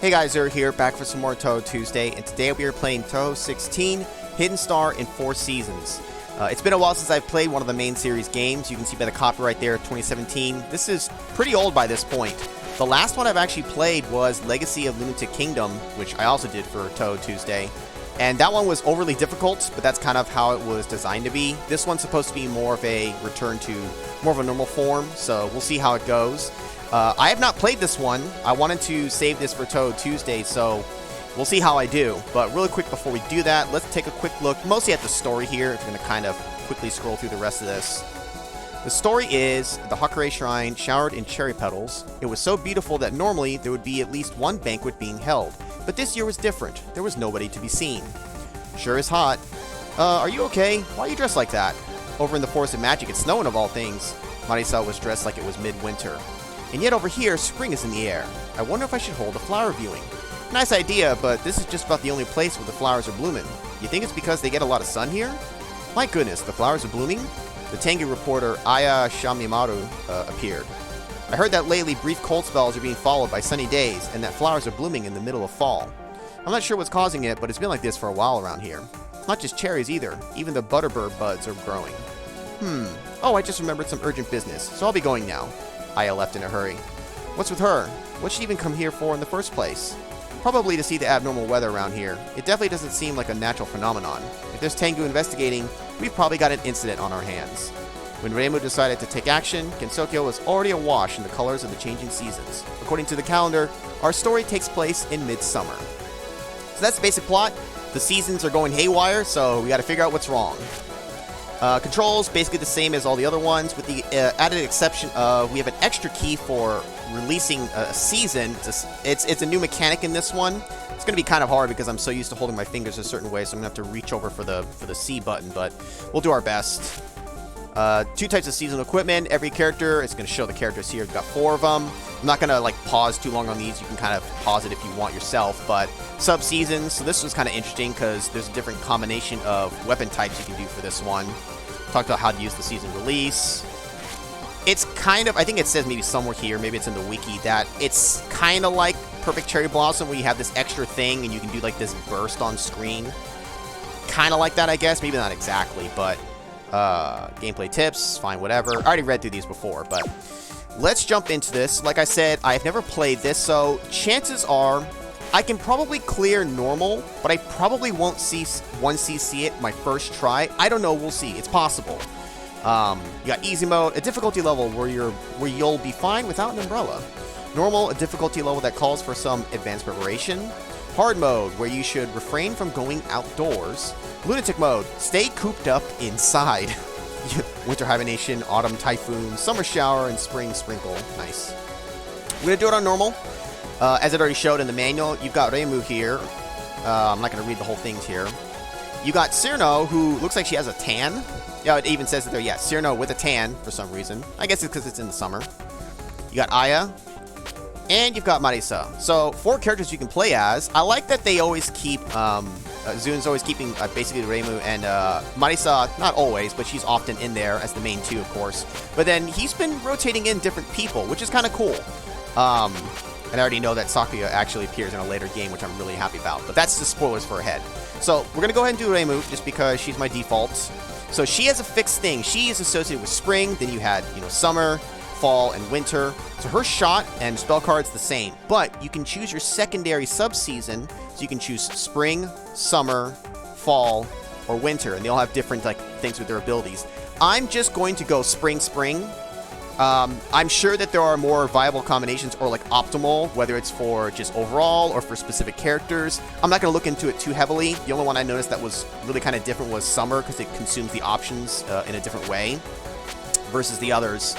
Hey guys, Zero here, back for some more Touhou Tuesday, and today we are playing Touhou 16, Hidden Star in 4 Seasons. It's been a while since I've played one of the main series games. You can see by the copyright there, 2017. This is pretty old by this point. The last one I've actually played was Legacy of Lunatic Kingdom, which I also did for Touhou Tuesday. And that one was overly difficult, but that's kind of how it was designed to be. This one's supposed to be more of a return to more of a normal form, so we'll see how it goes. I have not played this one. I wanted to save this for Touhou Tuesday, so we'll see how I do. But really quick before we do that, let's take a quick look mostly at the story here. If you're going to kind of quickly scroll through the rest of this. The story is, the Hakure Shrine showered in cherry petals. It was so beautiful that normally there would be at least one banquet being held. But this year was different. There was nobody to be seen. Sure is hot. Are you okay? Why are you dressed like that? Over in the Forest of Magic, it's snowing of all things. Marisa was dressed like it was midwinter. And yet over here, spring is in the air. I wonder if I should hold a flower viewing. Nice idea, but this is just about the only place where the flowers are blooming. You think it's because they get a lot of sun here? My goodness, the flowers are blooming? The Tengu reporter Aya Shamimaru appeared. I heard that lately brief cold spells are being followed by sunny days, and that flowers are blooming in the middle of fall. I'm not sure what's causing it, but it's been like this for a while around here. Not just cherries either, even the butterbird buds are growing. Oh, I just remembered some urgent business, so I'll be going now. Aya left in a hurry. What's with her? What'd she even come here for in the first place? Probably to see the abnormal weather around here. It definitely doesn't seem like a natural phenomenon. If there's Tengu investigating, we've probably got an incident on our hands. When Reimu decided to take action, Gensokyo was already awash in the colors of the changing seasons. According to the calendar, our story takes place in midsummer. So that's the basic plot. The seasons are going haywire, so we gotta figure out what's wrong. Controls, basically the same as all the other ones, with the added exception of we have an extra key for releasing a season. It's a new mechanic in this one. It's going to be kind of hard because I'm so used to holding my fingers a certain way, so I'm going to have to reach over for the C button, but we'll do our best. 2 types of seasonal equipment. Every character, it's going to show the characters here. We've got 4 of them. I'm not going to like pause too long on these. You can kind of pause it if you want yourself, but sub-seasons. So this was kind of interesting because there's a different combination of weapon types you can do for this one. Talked about how to use the season release. It's kind of, I think it says maybe somewhere here, maybe it's in the wiki, that it's kind of like Perfect Cherry Blossom where you have this extra thing and you can do like this burst on screen. Kind of like that, I guess. Maybe not exactly, but gameplay tips, fine, whatever. I already read through these before, but let's jump into this. Like I said, I've never played this, so chances are I can probably clear normal, but I probably won't see 1cc it my first try. I don't know, we'll see. It's possible. You got easy mode, a difficulty level where you'll be fine without an umbrella. Normal, a difficulty level that calls for some advanced preparation. Hard mode, where you should refrain from going outdoors. Lunatic mode, stay cooped up inside. Winter hibernation, autumn typhoon, summer shower, and spring sprinkle. Nice. We're gonna do it on normal. As it already showed in the manual, you've got Reimu here. I'm not going to read the whole things here. You got Cyrano, who looks like she has a tan. Yeah, it even says it there. Yeah, Cyrano with a tan for some reason. I guess it's because it's in the summer. You got Aya. And you've got Marisa. So, 4 characters you can play as. I like that they always keep... Zun's always keeping basically Reimu and Marisa, not always, but she's often in there as the main 2, of course. But then he's been rotating in different people, which is kind of cool. And I already know that Sakuya actually appears in a later game, which I'm really happy about. But that's the spoilers for ahead. So we're going to go ahead and do Reimu, just because she's my default. So she has a fixed thing. She is associated with spring. Then you had, summer, fall, and winter. So her shot and spell card's the same. But you can choose your secondary sub-season. So you can choose spring, summer, fall, or winter. And they all have different things with their abilities. I'm just going to go spring. I'm sure that there are more viable combinations or optimal, whether it's for just overall or for specific characters. I'm not going to look into it too heavily. The only one I noticed that was really kind of different was summer because it consumes the options in a different way versus the others.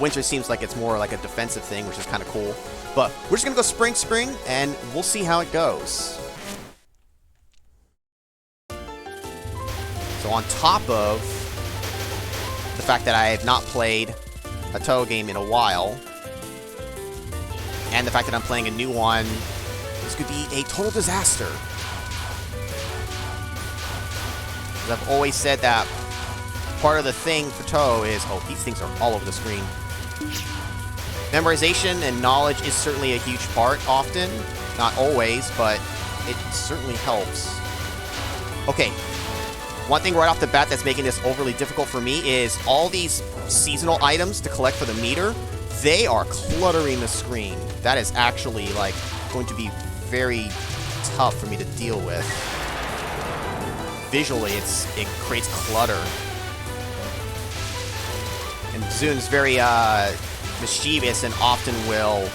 Winter seems like it's more like a defensive thing, which is kind of cool. But we're just going to go spring, and we'll see how it goes. So on top of the fact that I have not played a Touhou game in a while, and the fact that I'm playing a new one, this could be a total disaster. I've always said that part of the thing for Touhou is, oh, these things are all over the screen. Memorization and knowledge is certainly a huge part often, Not always, but it certainly helps. Okay, one thing right off the bat that's making this overly difficult for me is all these seasonal items to collect for the meter, they are cluttering the screen. That is actually, like, going to be very tough for me to deal with. Visually, it creates clutter. And Zun's very mischievous and often will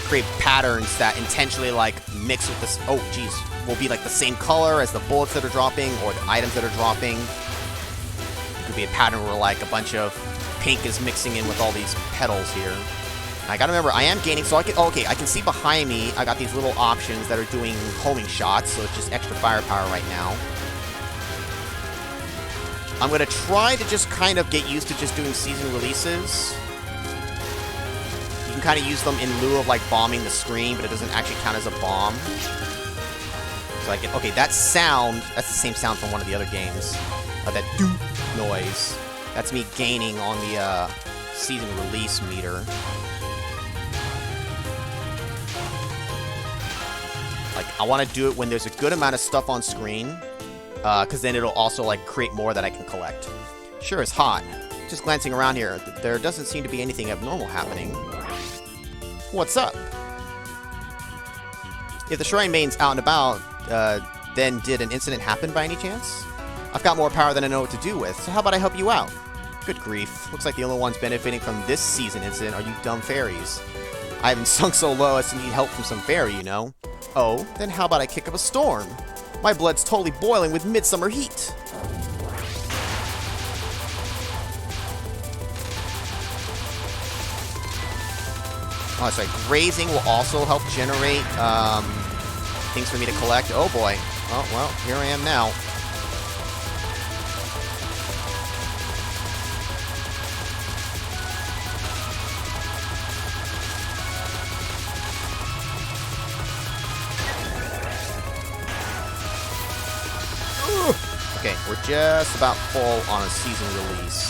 create patterns that intentionally, like, mix with this. Oh, geez. Will be like the same color as the bullets that are dropping or the items that are dropping. It could be a pattern where, like, a bunch of pink is mixing in with all these petals here. I gotta remember, I am gaining, so I can, okay, I can see behind me, I got these little options that are doing homing shots, so it's just extra firepower right now. I'm gonna try to just kind of get used to just doing season releases. You can kind of use them in lieu of, like, bombing the screen, but it doesn't actually count as a bomb. So I get, okay, that sound, that's the same sound from one of the other games. That doop noise. That's me gaining on the season release meter. Like, I want to do it when there's a good amount of stuff on screen, because then it'll also, like, create more that I can collect. Sure, it's hot. Just glancing around here, there doesn't seem to be anything abnormal happening. What's up? If the Shrine Maiden's out and about, then did an incident happen by any chance? I've got more power than I know what to do with, so how about I help you out? Good grief. Looks like the only ones benefiting from this season incident are you dumb fairies. I haven't sunk so low as to need help from some fairy, you know. Oh, then how about I kick up a storm? My blood's totally boiling with midsummer heat. Oh, sorry. Grazing will also help generate things for me to collect. Oh boy. Oh, well, here I am now. Okay, we're just about full on a season release.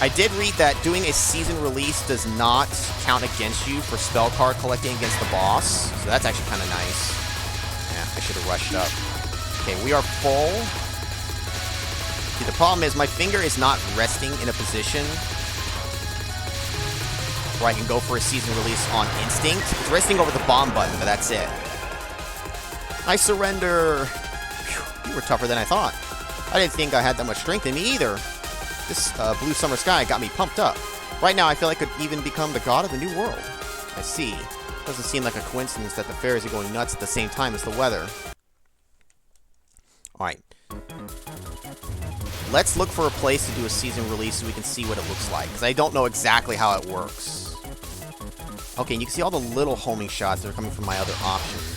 I did read that doing a season release does not count against you for spell card collecting against the boss, so that's actually kind of nice. Yeah, I should have rushed up. Okay, we are full. See, the problem is my finger is not resting in a position where I can go for a season release on instinct. It's resting over the bomb button, but that's it. I surrender. Whew, you were tougher than I thought. I didn't think I had that much strength in me either. This blue summer sky got me pumped up. Right now, I feel like I could even become the god of the new world. I see. Doesn't seem like a coincidence that the fairies are going nuts at the same time as the weather. Alright. Let's look for a place to do a season release so we can see what it looks like, because I don't know exactly how it works. Okay, and you can see all the little homing shots that are coming from my other options.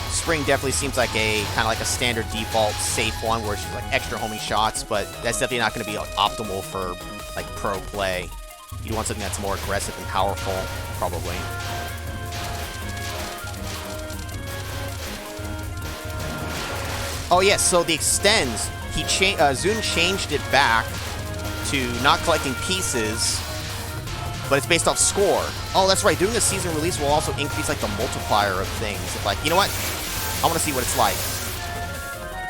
Spring definitely seems like a kind of like a standard default safe one where it's just like extra homing shots, but that's definitely not going to be optimal for like pro play. You want something that's more aggressive and powerful, probably. Oh yes, so the extends, Zun changed it back to not collecting pieces, but it's based off score. Oh, that's right. Doing a season release will also increase like the multiplier of things. It's like, you know what? I want to see what it's like.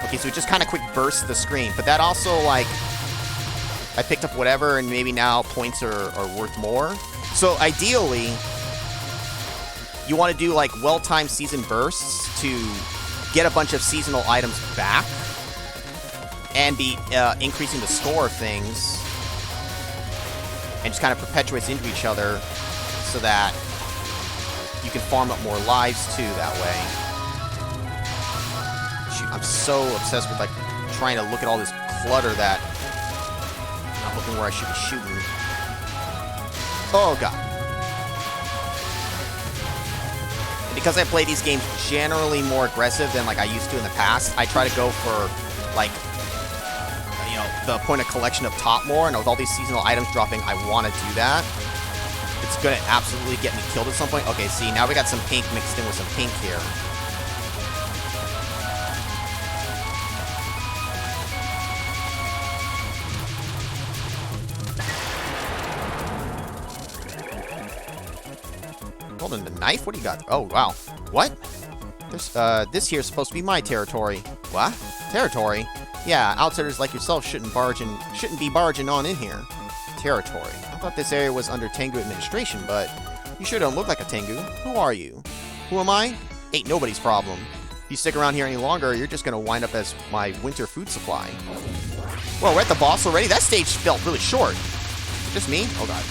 Okay, so it just kind of quick bursts the screen, but that also, like, I picked up whatever, and maybe now points are worth more. So ideally, you want to do like well-timed season bursts to get a bunch of seasonal items back and be increasing the score of things, and just kind of perpetuates into each other so that you can farm up more lives too that way. Shoot, I'm so obsessed with like trying to look at all this clutter that I'm not looking where I should be shooting. Oh god. And because I play these games generally more aggressive than like I used to in the past, I try to go for like, you know, the point of collection up top more, and with all these seasonal items dropping, I want to do that. It's gonna absolutely get me killed at some point. Okay, see, now we got some pink mixed in with some pink here. holding a knife? What do you got? Oh, wow. What? This here's supposed to be my territory. What? Territory? Yeah, outsiders like yourself shouldn't be barging on in here. Territory. I thought this area was under Tengu administration, but you sure don't look like a Tengu. Who are you? Who am I? Ain't nobody's problem. If you stick around here any longer, you're just gonna wind up as my winter food supply. Whoa, we're at the boss already? That stage felt really short. Just me? Oh god.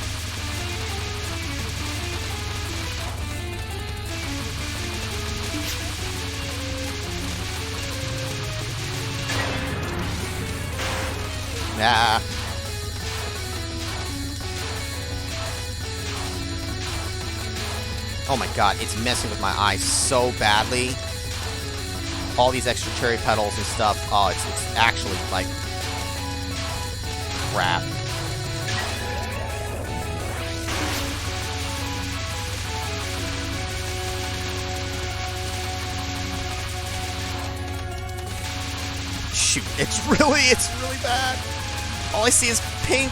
Nah. Oh my god, it's messing with my eyes so badly. All these extra cherry petals and stuff. Oh, it's actually like crap. Shoot, it's really bad. All I see is pink.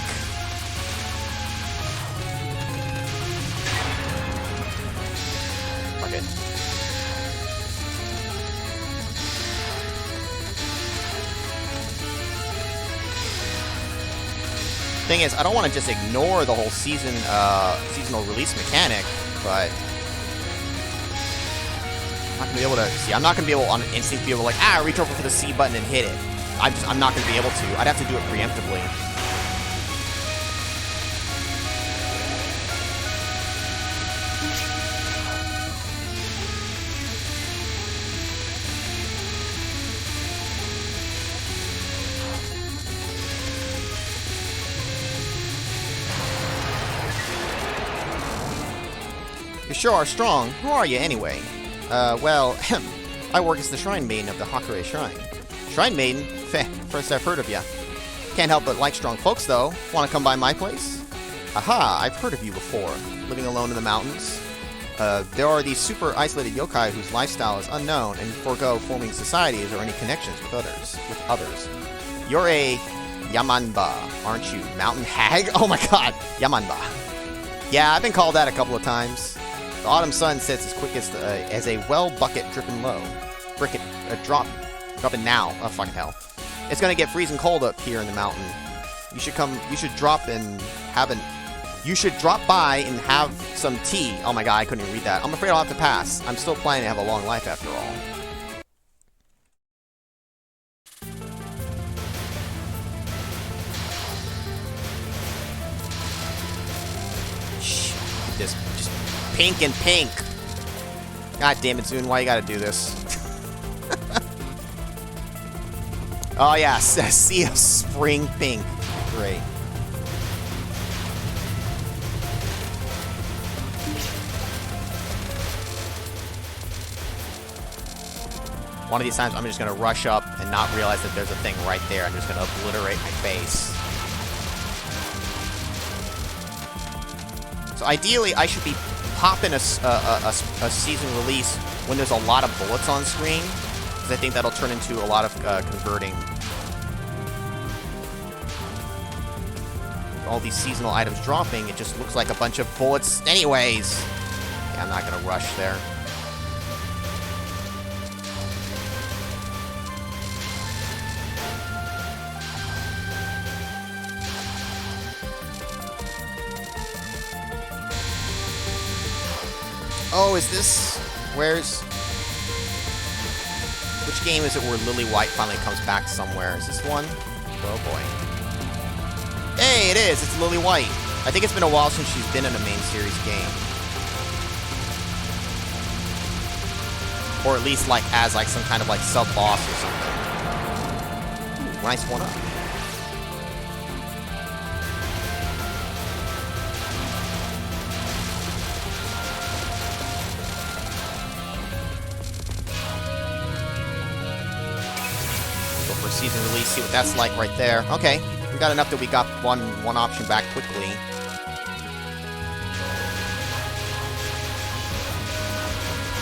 Fuck it. Thing is, I don't want to just ignore the whole seasonal release mechanic, but I'm not gonna be able to see. I'm not gonna be able on instinct be able to like reach over for the C button and hit it. I'm not gonna be able to. I'd have to do it preemptively. You sure are strong. Who are you, anyway? Well, I work as the Shrine Maiden of the Hakure Shrine. Shrine Maiden? Feh, first I've heard of ya. Can't help but like strong folks, though. Want to come by my place? Aha, I've heard of you before. Living alone in the mountains? There are these super isolated yokai whose lifestyle is unknown and forego forming societies or any connections with others. You're a Yamanba, aren't you? Mountain hag? Oh my god, Yamanba. Yeah, I've been called that a couple of times. The autumn sun sets as quick as a well bucket dripping low. Dropping now. Oh, fucking hell. It's gonna get freezing cold up here in the mountain. You should drop by and have some tea. Oh my god, I couldn't even read that. I'm afraid I'll have to pass. I'm still planning to have a long life after all. Shh. Just pink and pink. God damn it, Zune, why you gotta do this? Oh yeah, sea of spring pink. Great. One of these times I'm just gonna rush up and not realize that there's a thing right there. I'm just gonna obliterate my face. So ideally, I should be popping a season release when there's a lot of bullets on screen, because I think that'll turn into a lot of converting. All these seasonal items dropping, it just looks like a bunch of bullets anyways. Yeah, I'm not gonna rush there. Oh, is this... Which game is it where Lily White finally comes back somewhere? Is this one? Oh boy. Hey, it is! It's Lily White. I think it's been a while since she's been in a main series game. Or at least like as like some kind of like sub-boss or something. Ooh, nice one up. Season release, see what that's like right there. Okay, we got enough that we got one option back quickly.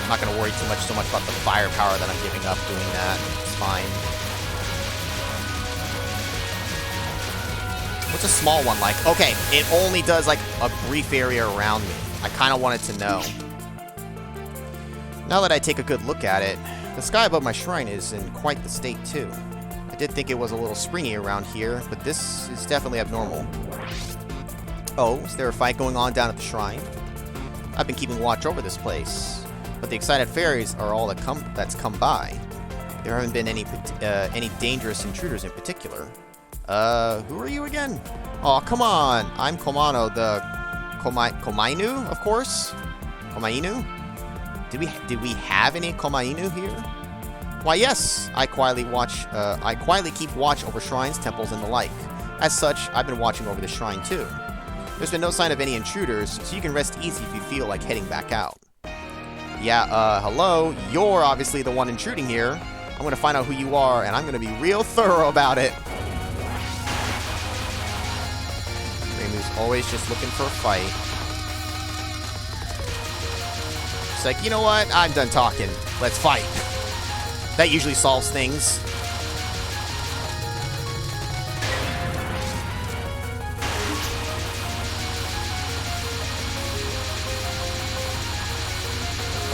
I'm not gonna worry so much about the firepower that I'm giving up doing that. It's fine. What's a small one like? Okay, it only does like a brief area around me. I kind of wanted to know. Now that I take a good look at it, the sky above my shrine is in quite the state too. I did think it was a little springy around here, but this is definitely abnormal. Oh, is there a fight going on down at the shrine? I've been keeping watch over this place, but the excited fairies are all that's come by. There haven't been any dangerous intruders in particular. Who are you again? Oh, come on! I'm Komano, the Komainu, of course. Komainu? Did we have any Komainu here? Why, yes. I quietly keep watch over shrines, temples, and the like. As such, I've been watching over the shrine too. There's been no sign of any intruders, so you can rest easy if you feel like heading back out. Yeah, hello. You're obviously the one intruding here. I'm gonna find out who you are, and I'm gonna be real thorough about it. Reimu's always just looking for a fight. It's like, you know what? I'm done talking. Let's fight. That usually solves things.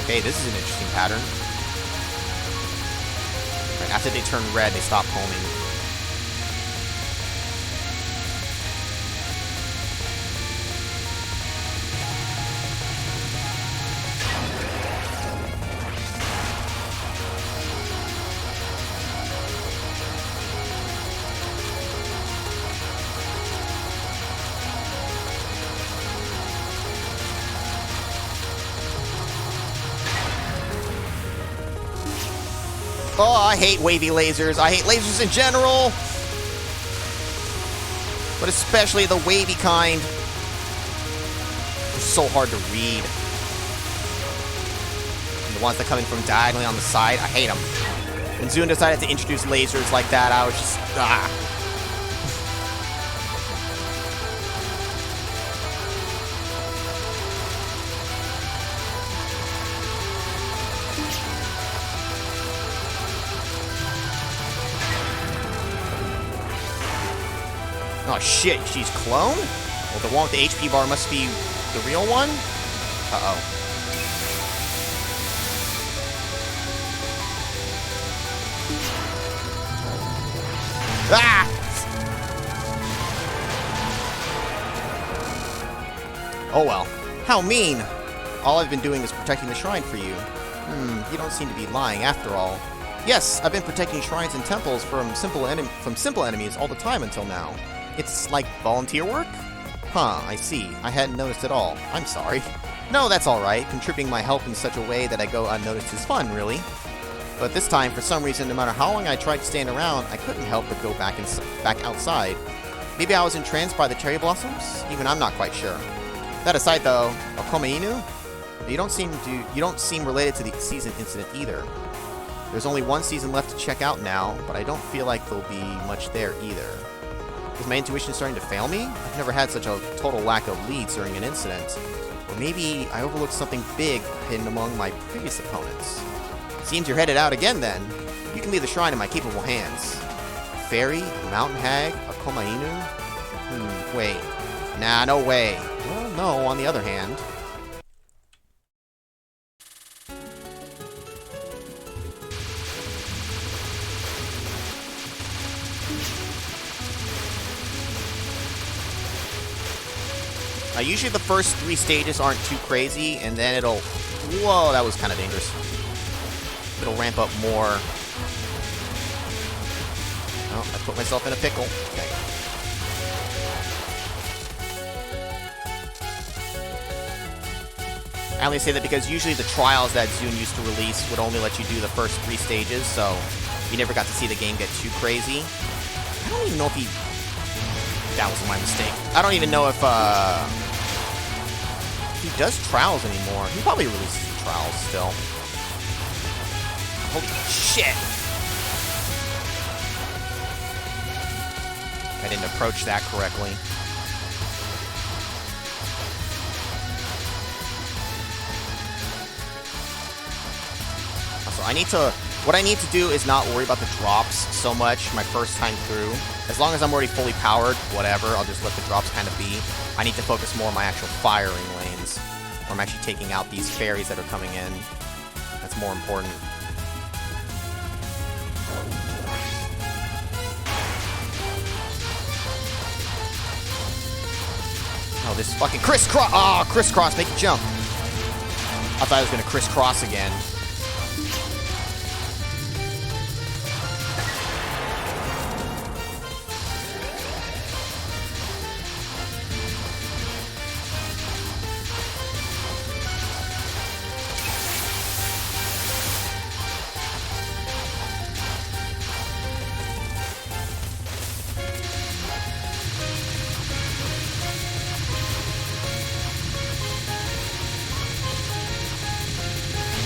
Okay, this is an interesting pattern. Right, after they turn red, they stop homing. Oh, I hate wavy lasers. I hate lasers in general. But especially the wavy kind. They're so hard to read. And the ones that come in from diagonally on the side, I hate them. When Zune decided to introduce lasers like that, I was just, Oh shit, she's clone? Well, the one with the HP bar must be the real one? Uh-oh. Ah! Oh well. How mean! All I've been doing is protecting the shrine for you. You don't seem to be lying after all. Yes, I've been protecting shrines and temples from simple enemies all the time until now. It's like volunteer work? Huh, I see. I hadn't noticed at all. I'm sorry. No, that's alright. Contributing my help in such a way that I go unnoticed is fun, really. But this time, for some reason, no matter how long I tried to stand around, I couldn't help but go back outside. Maybe I was entranced by the cherry blossoms? Even I'm not quite sure. That aside, though, Komainu? You don't seem related to the season incident either. There's only one season left to check out now, but I don't feel like there'll be much there either. Is my intuition starting to fail me? I've never had such a total lack of leads during an incident. Or maybe I overlooked something big hidden among my previous opponents. Seems you're headed out again, then. You can leave the shrine in my capable hands. A fairy? A mountain hag? A Komainu? Wait. Nah, no way. Well, no, on the other hand. Usually the first 3 stages aren't too crazy, and then it'll... Whoa, that was kind of dangerous. It'll ramp up more. Oh, I put myself in a pickle. Okay. I only say that because usually the trials that Zune used to release would only let you do the first 3 stages, so you never got to see the game get too crazy. I don't even know if he... That was my mistake. I don't even know if he does trials anymore. He probably releases trials still. Holy shit! I didn't approach that correctly. Also, what I need to do is not worry about the drops so much my first time through. As long as I'm already fully powered, whatever, I'll just let the drops kind of be. I need to focus more on my actual firing lanes, where I'm actually taking out these fairies that are coming in. That's That's more important. Oh, this fucking crisscross! Oh, crisscross, make it jump. I thought I was gonna crisscross again.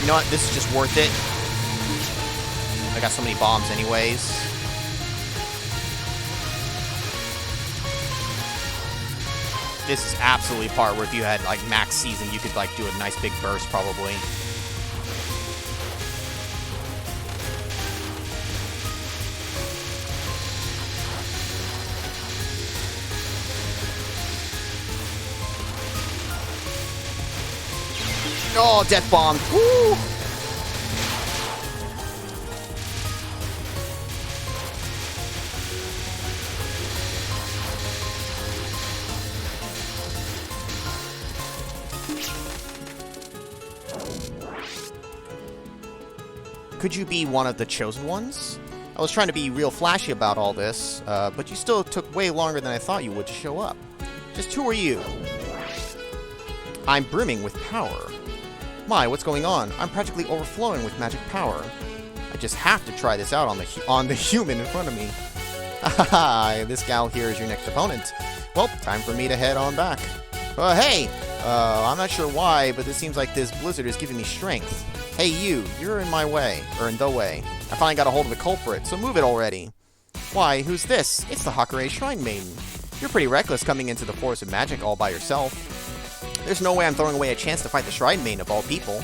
You know what? This is just worth it. I got so many bombs anyways. This is absolutely a part where if you had like max season, you could like do a nice big burst probably. Oh, death bomb. Woo! Could you be one of the chosen ones? I was trying to be real flashy about all this, but you still took way longer than I thought you would to show up. Just who are you? I'm brimming with power. My, what's going on? I'm practically overflowing with magic power. I just have to try this out on the human in front of me. Haha, this gal here is your next opponent. Well, time for me to head on back. Hey! I'm not sure why, but it seems like this blizzard is giving me strength. Hey you're in my way, or in the way. I finally got a hold of the culprit, so move it already. Why, who's this? It's the Hakure Shrine Maiden. You're pretty reckless coming into the Forest of Magic all by yourself. There's no way I'm throwing away a chance to fight the Shrine Maiden of all people.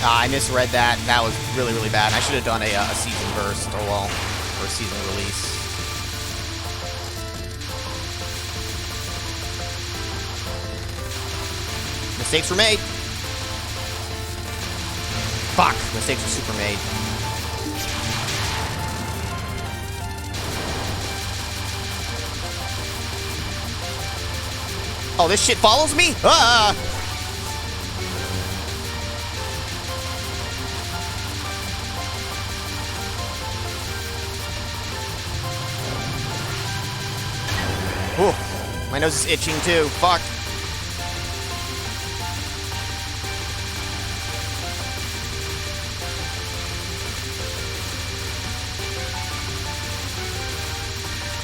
I misread that. That was really, really bad. I should have done a season burst, or well, or a season release. Mistakes were made. Fuck, mistakes were super made. Oh, this shit follows me? Ah! Ooh, my nose is itching too. Fuck.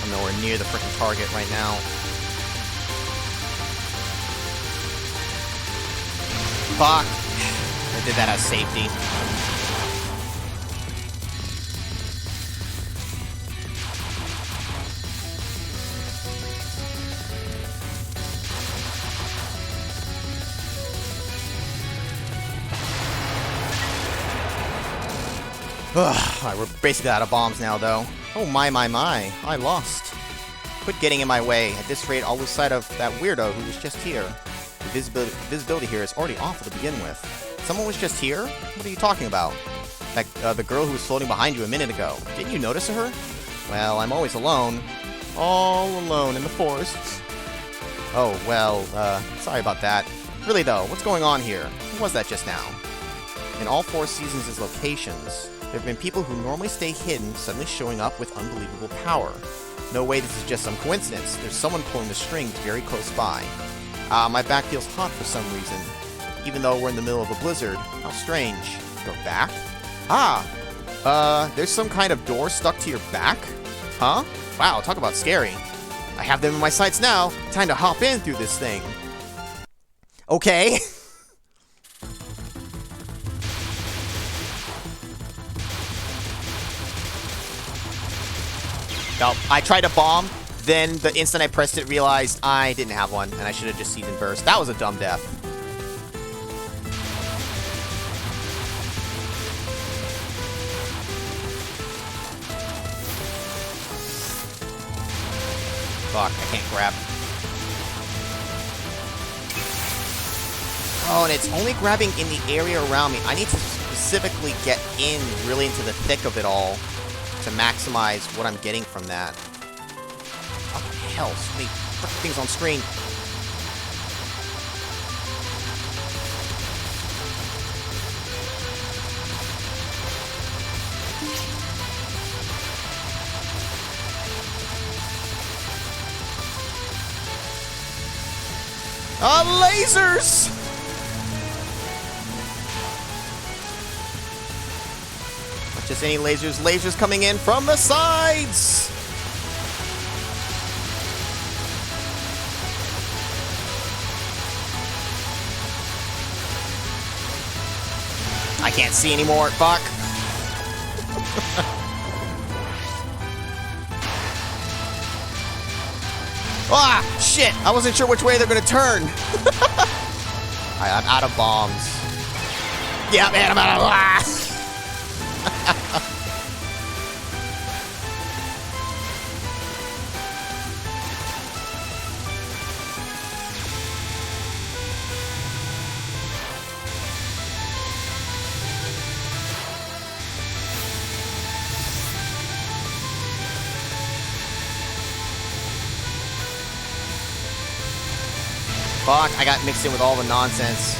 I'm nowhere near the freaking target right now. Fuck. I did that as safety. Alright, we're basically out of bombs now, though. Oh, my. I lost. Quit getting in my way. At this rate, I'll lose sight of that weirdo who was just here. The visibility here is already awful to begin with. Someone was just here? What are you talking about? That, the girl who was floating behind you a minute ago. Didn't you notice her? Well, I'm always alone. All alone in the forest. Oh, well, sorry about that. Really, though, what's going on here? Who was that just now? In all 4 seasons' locations, there have been people who normally stay hidden suddenly showing up with unbelievable power. No way this is just some coincidence. There's someone pulling the strings very close by. My back feels hot for some reason. Even though we're in the middle of a blizzard. How strange. Your back? There's some kind of door stuck to your back? Huh? Wow, talk about scary. I have them in my sights now. Time to hop in through this thing. Okay. No, I tried to bomb, then the instant I pressed it, realized I didn't have one, and I should have just seasoned burst. That was a dumb death. Fuck, I can't grab. Oh, and it's only grabbing in the area around me. I need to specifically get in really into the thick of it all to maximize what I'm getting from that. What the hell? So many frickin' things on screen. Lasers! Not just any lasers, lasers coming in from the sides! I can't see anymore, fuck. Ah, shit! I wasn't sure which way they're gonna turn. I'm out of bombs. Yeah, man, I'm out of... Ah. Fuck, I got mixed in with all the nonsense.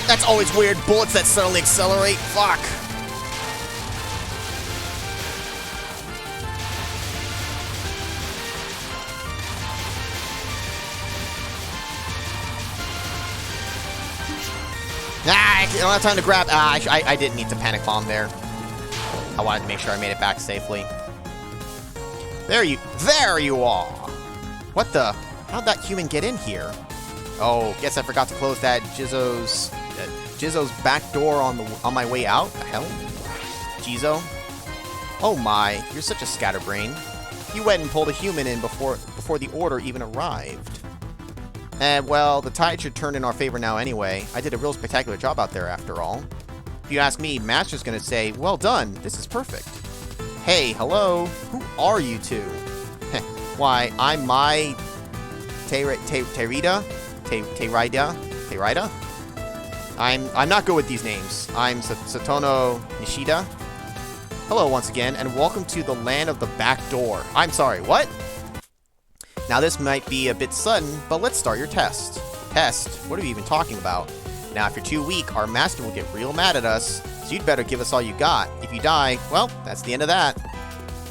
That's always weird, bullets that suddenly accelerate. Fuck. I don't have time to grab. I didn't need to panic bomb there. I wanted to make sure I made it back safely. There you are. What the? How'd that human get in here? Oh, guess I forgot to close that Jizzo's back door on my way out. The hell, Jizzo? Oh my, you're such a scatterbrain. You went and pulled a human in before the order even arrived. Well, the tide should turn in our favor now anyway. I did a real spectacular job out there after all. If you ask me, Master's gonna say, well done, this is perfect. Hey, hello, who are you two? Why, I'm my... Terida? I'm not good with these names. I'm Satono Nishida. Hello once again, and welcome to the land of the back door. I'm sorry, what? Now this might be a bit sudden, but let's start your test. Test? What are you even talking about? Now if you're too weak, our master will get real mad at us, so you'd better give us all you got. If you die, well, that's the end of that.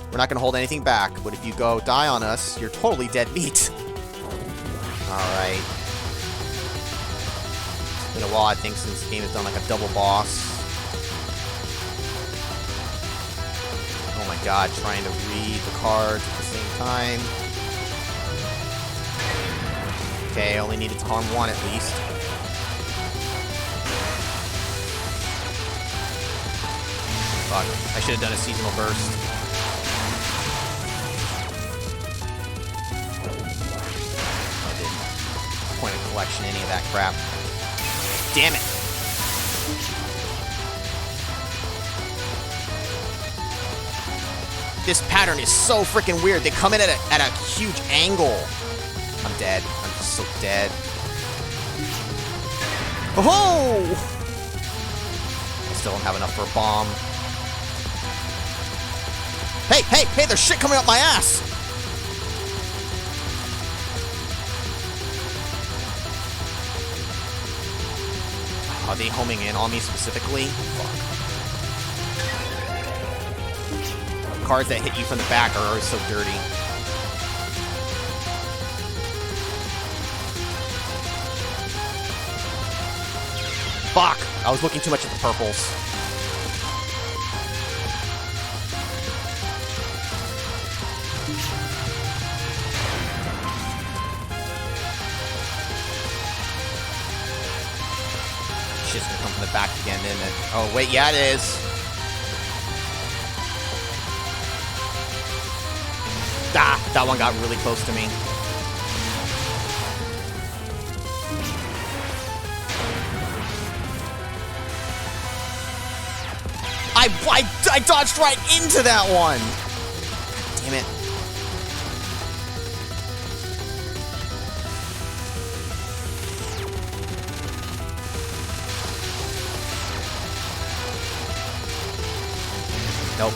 We're not gonna hold anything back, but if you go die on us, you're totally dead meat. Alright. It's been a while, I think, since the game has done like a double boss. Oh my god, trying to read the cards at the same time. Okay, I only needed to harm one at least. Fuck, I should have done a seasonal burst. I didn't. Point of collection, any of that crap. Damn it! This pattern is so freaking weird. They come in at a huge angle. I'm dead. I'm just so dead. Oh! I still don't have enough for a bomb. Hey, hey, hey, there's shit coming up my ass! Are they homing in on me specifically? Fuck. Cards that hit you from the back are always so dirty. Fuck! I was looking too much at the purples. fact again, isn't it? Oh, wait, yeah, it is. Ah, that one got really close to me. I dodged right into that one! God damn it. Nope.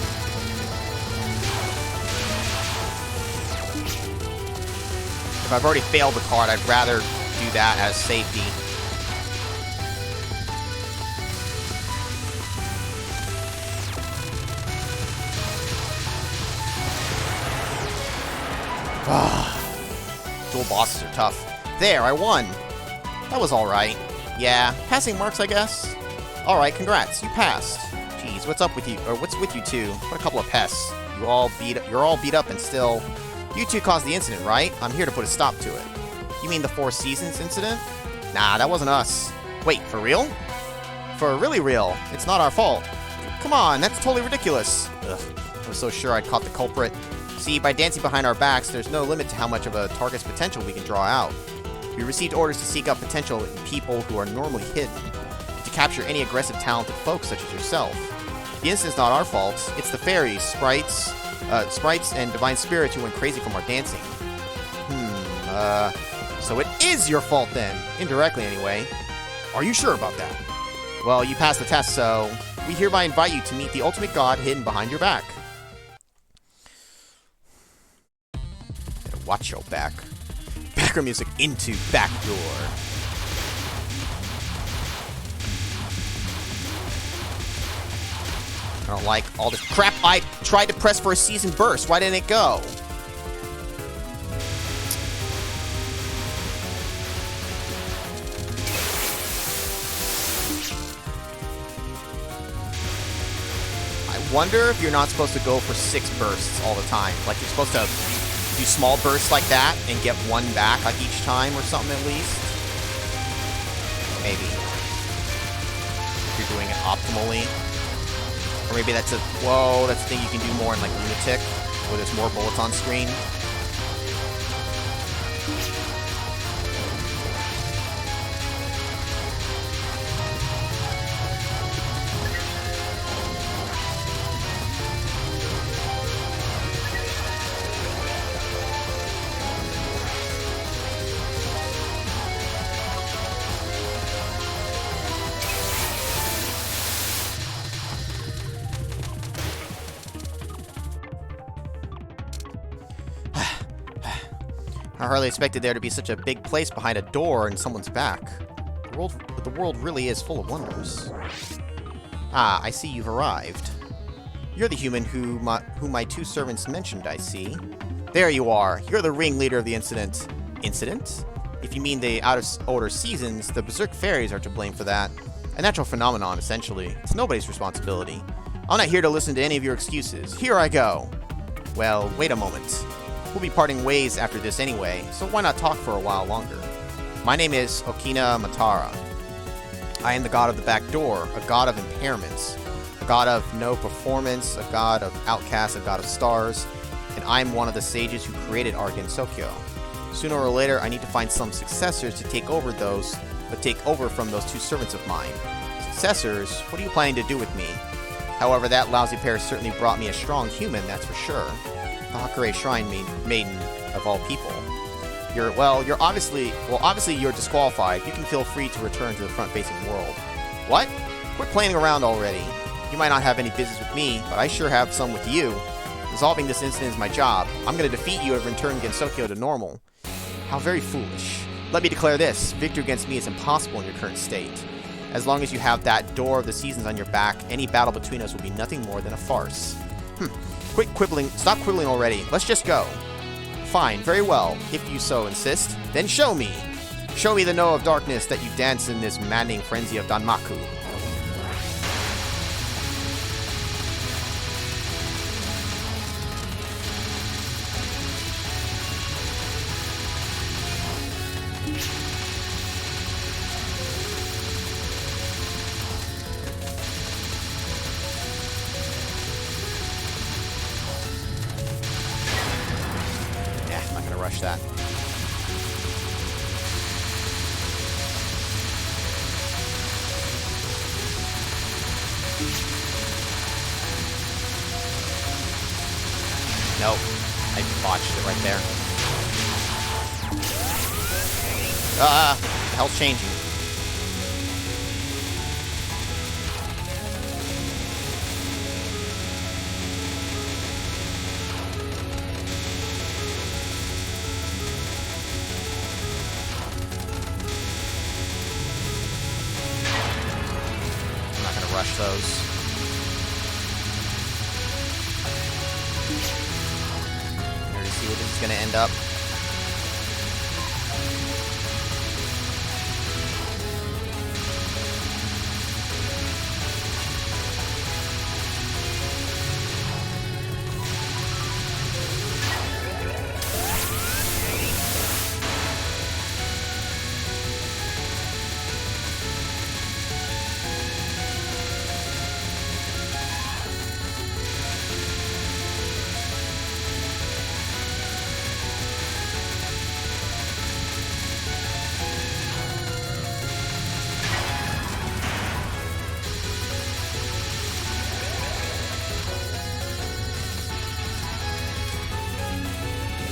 If I've already failed the card, I'd rather do that as safety. Dual bosses are tough. There, I won. That was alright. Yeah, passing marks, I guess. Alright, congrats, you passed. Jeez, what's up with you? Or what's with you two? What a couple of pests. You're all beat up and still... You two caused the incident, right? I'm here to put a stop to it. You mean the Four Seasons incident? Nah, that wasn't us. Wait, for real? For really real. It's not our fault. Come on, that's totally ridiculous. Ugh, I was so sure I'd caught the culprit. See, by dancing behind our backs, there's no limit to how much of a target's potential we can draw out. We received orders to seek out potential in people who are normally hidden, to capture any aggressive, talented folks such as yourself. The incident's not our fault. It's the fairies, sprites, and divine spirits who went crazy from our dancing. So it is your fault then, indirectly anyway. Are you sure about that? Well, you passed the test, so we hereby invite you to meet the ultimate god hidden behind your back. Watch your back. Background music into back door. I don't like all this crap. I tried to press for a season burst. Why didn't it go? I wonder if you're not supposed to go for 6 bursts all the time. Like you're supposed to do small bursts like that and get 1 back like each time or something at least. Maybe. If you're doing it optimally. Or maybe that's a... Whoa, that's a thing you can do more in like Lunatic, where there's more bullets on screen. I hardly expected there to be such a big place behind a door in someone's back. The world really is full of wonders. Ah, I see you've arrived. You're the human who my 2 servants mentioned, I see. There you are. You're the ringleader of the incident. Incident? If you mean the out-of-order seasons, the Berserk Fairies are to blame for that. A natural phenomenon, essentially. It's nobody's responsibility. I'm not here to listen to any of your excuses. Here I go. Well, wait a moment. We'll be parting ways after this anyway, so why not talk for a while longer? My name is Okina Matara. I am the god of the back door, a god of impairments, a god of no performance, a god of outcasts, a god of stars, and I'm one of the sages who created Argen Sokyo. Sooner or later, I need to find some successors to take over from those 2 servants of mine. Successors? What are you planning to do with me? However, that lousy pair certainly brought me a strong human, that's for sure. The Hakure Shrine Maiden of all people. Obviously you're disqualified. You can feel free to return to the front-facing world. What? Quit playing around already. You might not have any business with me, but I sure have some with you. Resolving this incident is my job. I'm going to defeat you and return Gensokyo to normal. How very foolish. Let me declare this. Victory against me is impossible in your current state. As long as you have that door of the seasons on your back, any battle between us will be nothing more than a farce. Quit quibbling. Stop quibbling already. Let's just go. Fine, very well. If you so insist, then show me. Show me the know of darkness that you dance in this maddening frenzy of Danmaku. rush that. Nope. I botched it right there. The hell's changing? I'm not gonna rush those. See where this is going to end up.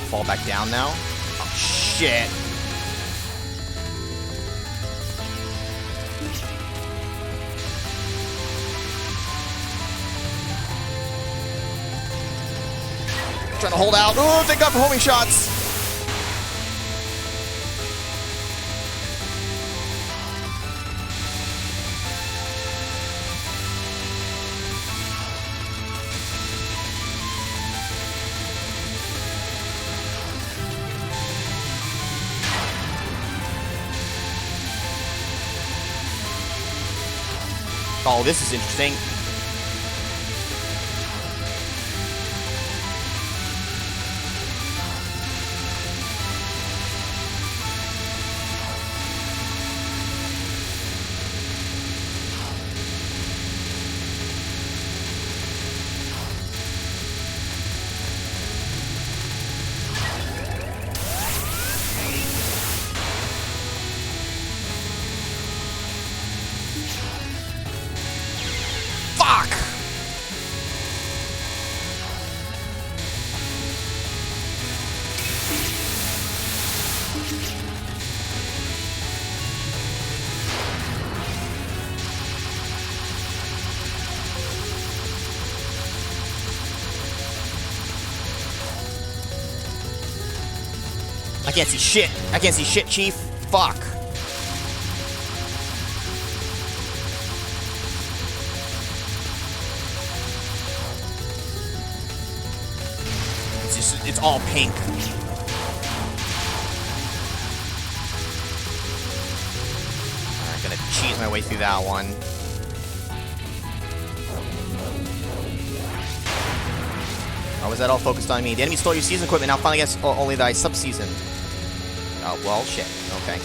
Fall back down now. Oh, shit. Trying to hold out. Oh, thank God for homing shots. Oh, this is interesting. I can't see shit. I can't see shit, Chief. Fuck. It's just, it's all pink. Alright, gonna cheese my way through that one. Or was that all focused on me? The enemy stole your season equipment, now finally gets only thy sub-season. Oh, well, shit. Okay.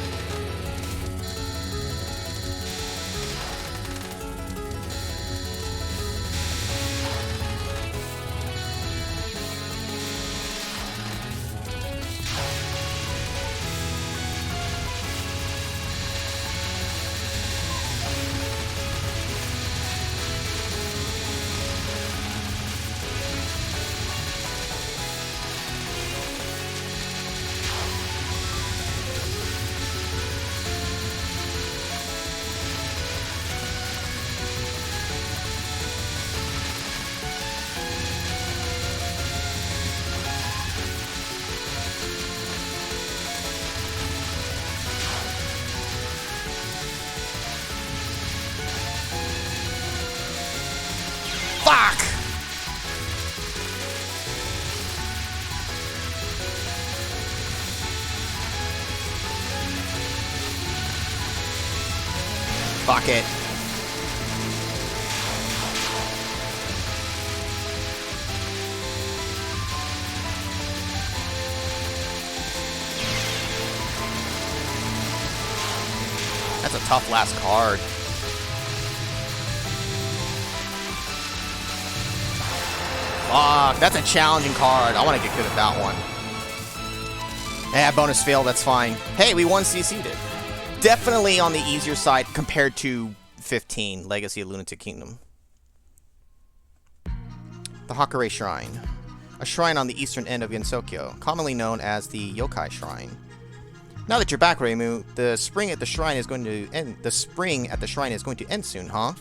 Fuck! Fuck it. That's a tough last card. Fuck, that's a challenging card. I want to get good at that one. Yeah, bonus fail, that's fine. Hey, we 1CC'd it. Definitely on the easier side compared to 15, Legacy of Lunatic Kingdom. The Hakare Shrine. A shrine on the eastern end of Gensokyo, commonly known as the Yokai Shrine. Now that you're back, Reimu, the spring at the shrine is going to end. The spring at the shrine is going to end soon, huh?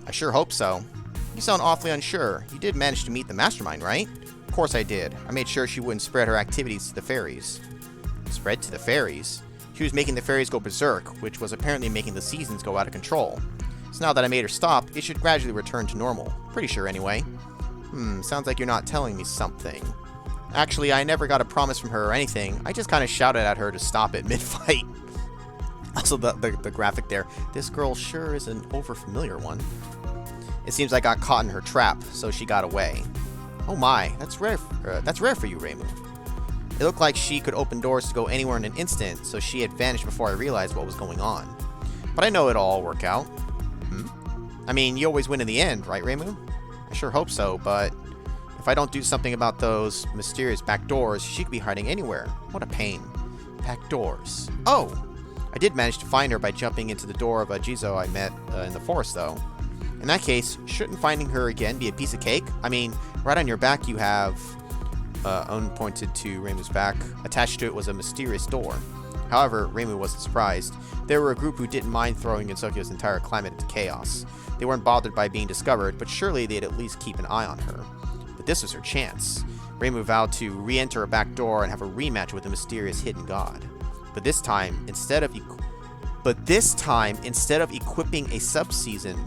I sure hope so. You sound awfully unsure. You did manage to meet the mastermind, right? Of course I did. I made sure she wouldn't spread her activities to the fairies. Spread to the fairies? She was making the fairies go berserk, which was apparently making the seasons go out of control. So now that I made her stop, it should gradually return to normal. Pretty sure anyway. Sounds like you're not telling me something. Actually, I never got a promise from her or anything. I just kind of shouted at her to stop it mid-fight. Also, the graphic there. This girl sure is an overfamiliar one. It seems I got caught in her trap, so she got away. Oh my, that's rare for you, Reimu. It looked like she could open doors to go anywhere in an instant, so she had vanished before I realized what was going on. But I know it'll all work out. I mean, you always win in the end, right, Reimu? I sure hope so, but if I don't do something about those mysterious back doors, she could be hiding anywhere. What a pain. Back doors. Oh! I did manage to find her by jumping into the door of a Jizo I met in the forest, though. In that case, shouldn't finding her again be a piece of cake? I mean, right on your back you have, pointed to Reimu's back. Attached to it was a mysterious door. However, Reimu wasn't surprised. They were a group who didn't mind throwing Gensokyo's entire climate into chaos. They weren't bothered by being discovered, but surely they'd at least keep an eye on her. But this was her chance. Reimu vowed to re-enter a back door and have a rematch with the mysterious hidden god. But this time, instead of equipping a sub-season,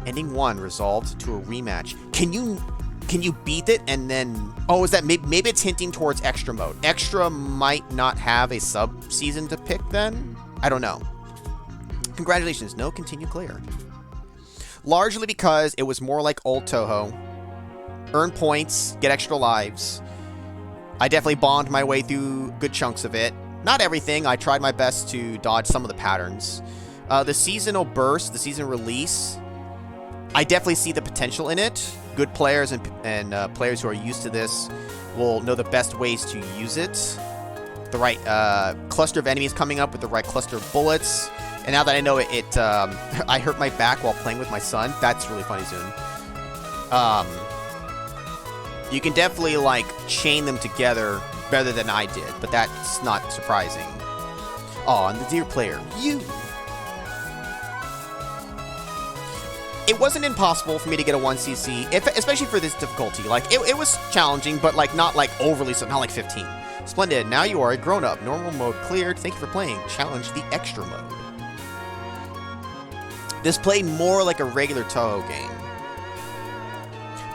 ending 1 resolved to a rematch. Can you beat it and then... Oh, is that... Maybe it's hinting towards Extra mode. Extra might not have a sub-season to pick then? I don't know. Congratulations, no continue clear. Largely because it was more like old Touhou. Earn points, get extra lives. I definitely bombed my way through good chunks of it. Not everything, I tried my best to dodge some of the patterns. The seasonal burst, the season release, I definitely see the potential in it. Good players and players who are used to this will know the best ways to use it. The right cluster of enemies coming up with the right cluster of bullets. And now that I know it, I hurt my back while playing with my son. That's really funny, Zoom. You can definitely, like, chain them together better than I did, but that's not surprising. Aw, and the dear player, you! It wasn't impossible for me to get a 1cc, especially for this difficulty. Like, it was challenging, but, like, not, like, overly, so not like 15. Splendid, now you are a grown-up. Normal mode cleared. Thank you for playing. Challenge the extra mode. This played more like a regular Touhou game.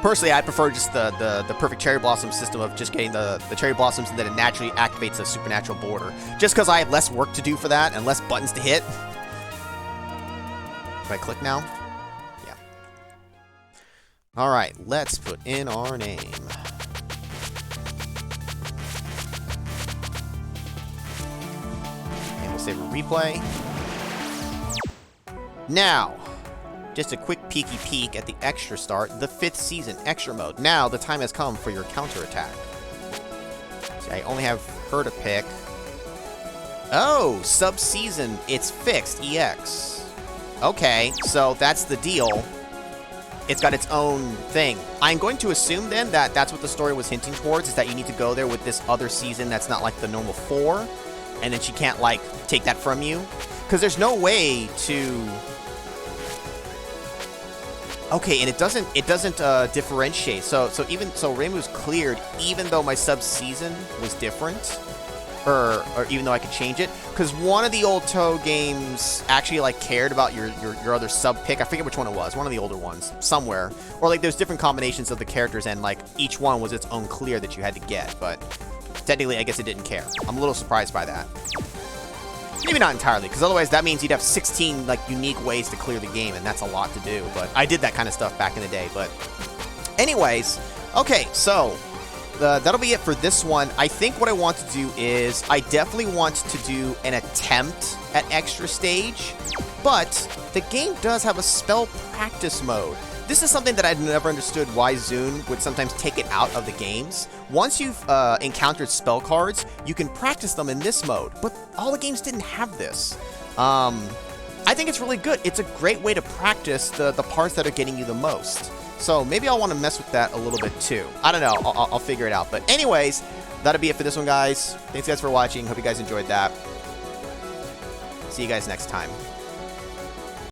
Personally, I prefer just the perfect cherry blossom system of just getting the cherry blossoms and then it naturally activates a supernatural border. Just because I have less work to do for that and less buttons to hit. If I click now? Yeah. Alright, let's put in our name. And we'll save a replay. Now, just a quick peeky peek at the extra start, the 5th season, extra mode. Now, the time has come for your counterattack. See, I only have her to pick. Oh, sub-season, it's fixed, EX. Okay, so that's the deal. It's got its own thing. I'm going to assume then that that's what the story was hinting towards, is that you need to go there with this other season that's not like the normal 4, and then she can't, like, take that from you. Because there's no way to... Okay, and it doesn't differentiate. So Reimu's cleared even though my sub-season was different, or even though I could change it, because one of the old Touhou games actually like cared about your other sub pick. I forget which one it was. One of the older ones somewhere, or like there's different combinations of the characters and like each one was its own clear that you had to get. But technically, I guess it didn't care. I'm a little surprised by that. Maybe not entirely, because otherwise that means you'd have 16 like unique ways to clear the game, and that's a lot to do. But I did that kind of stuff back in the day. But anyways, okay, so that'll be it for this one. I think what I want to do is I definitely want to do an attempt at extra stage, but the game does have a spell practice mode. This is something that I'd never understood why Zune would sometimes take it out of the games. Once you've encountered spell cards, you can practice them in this mode, but all the games didn't have this. I think it's really good. It's a great way to practice the parts that are getting you the most. So maybe I'll want to mess with that a little bit too. I don't know. I'll figure it out. But anyways, that'll be it for this one, guys. Thanks, guys, for watching. Hope you guys enjoyed that. See you guys next time.